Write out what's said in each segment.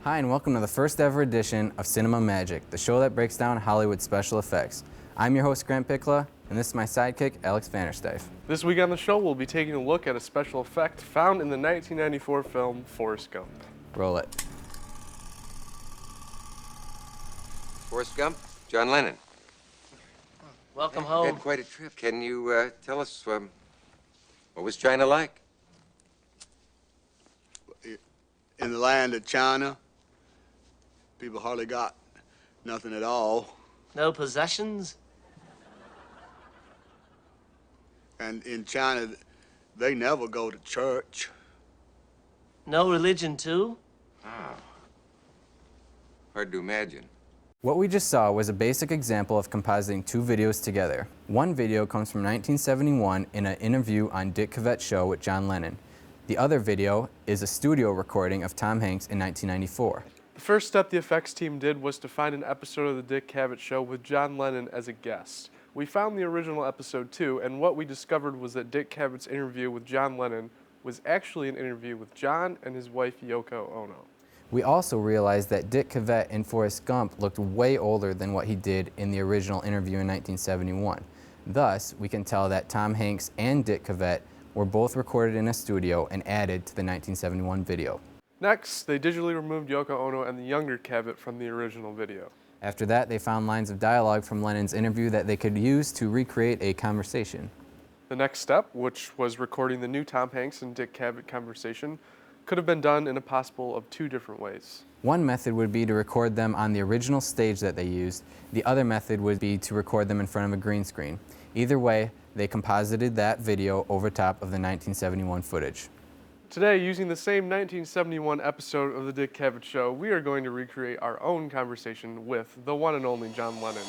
Hi, and welcome to the first ever edition of Cinema Magic, the show that breaks down Hollywood special effects. I'm your host, Grant Pichla, and this is my sidekick, Alex Stuyf. This week on the show, we'll be taking a look at a special effect found in the 1994 film Forrest Gump. Roll it. Forrest Gump, John Lennon. Welcome You home. had quite a trip. Can you tell us what was China like? In the land of China, people hardly got nothing at all. No possessions? And in China, they never go to church. No religion, too? Oh. Hard to imagine. What we just saw was a basic example of compositing two videos together. One video comes from 1971 in an interview on Dick Cavett's show with John Lennon. The other video is a studio recording of Tom Hanks in 1994. The first step the effects team did was to find an episode of the Dick Cavett show with John Lennon as a guest. We found the original episode too, and what we discovered was that Dick Cavett's interview with John Lennon was actually an interview with John and his wife Yoko Ono. We also realized that Dick Cavett in Forrest Gump looked way older than what he did in the original interview in 1971. Thus, we can tell that Tom Hanks and Dick Cavett were both recorded in a studio and added to the 1971 video. Next, they digitally removed Yoko Ono and the younger Cavett from the original video. After that, they found lines of dialogue from Lennon's interview that they could use to recreate a conversation. The next step, which was recording the new Tom Hanks and Dick Cavett conversation, could have been done in a possible of two different ways. One method would be to record them on the original stage that they used. The other method would be to record them in front of a green screen. Either way, they composited that video over top of the 1971 footage. Today, using the same 1971 episode of the Dick Cavett show, we are going to recreate our own conversation with the one and only John Lennon.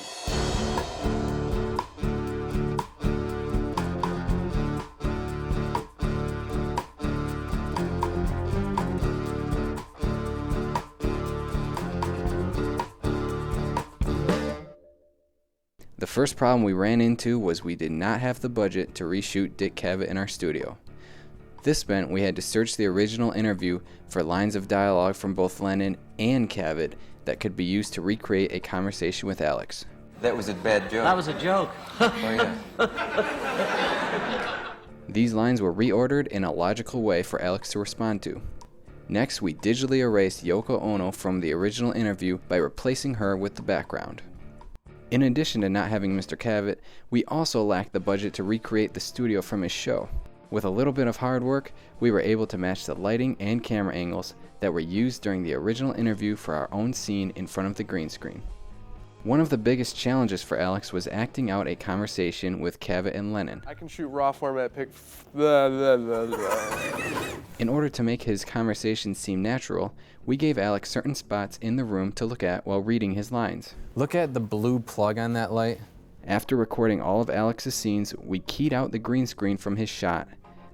The first problem we ran into was we did not have the budget to reshoot Dick Cavett in our studio. This meant we had to search the original interview for lines of dialogue from both Lennon and Cavett that could be used to recreate a conversation with Alex. That was a bad joke. That was a joke. Oh, yeah. These lines were reordered in a logical way for Alex to respond to. Next, we digitally erased Yoko Ono from the original interview by replacing her with the background. In addition to not having Mr. Cavett, we also lacked the budget to recreate the studio from his show. With a little bit of hard work, we were able to match the lighting and camera angles that were used during the original interview for our own scene in front of the green screen. One of the biggest challenges for Alex was acting out a conversation with Cavett and Lennon. I can shoot raw format pic. In order to make his conversation seem natural, we gave Alex certain spots in the room to look at while reading his lines. Look at the blue plug on that light. After recording all of Alex's scenes, we keyed out the green screen from his shot,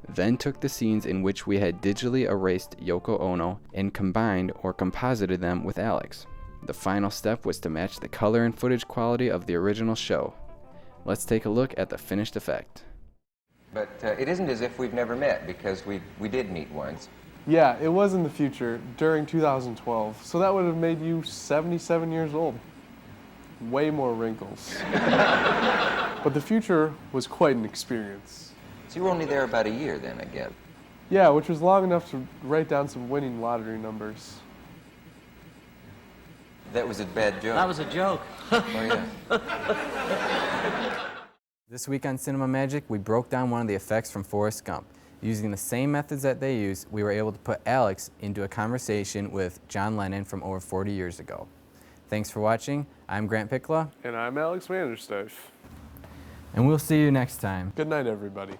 then took the scenes in which we had digitally erased Yoko Ono and combined or composited them with Alex. The final step was to match the color and footage quality of the original show. Let's take a look at the finished effect. But it isn't as if we've never met, because we did meet once. Yeah, it was in the future, during 2012, so that would have made you 77 years old. Way more wrinkles. But the future was quite an experience. So you were only there about a year then, I guess. Yeah, which was long enough to write down some winning lottery numbers. That was a bad joke. That was a joke. Oh, yeah. This week on Cinema Magic, we broke down one of the effects from Forrest Gump. Using the same methods that they used, we were able to put Alex into a conversation with John Lennon from over 40 years ago. Thanks for watching. I'm Grant Pichla. And I'm Alex Stuyf. And we'll see you next time. Good night, everybody.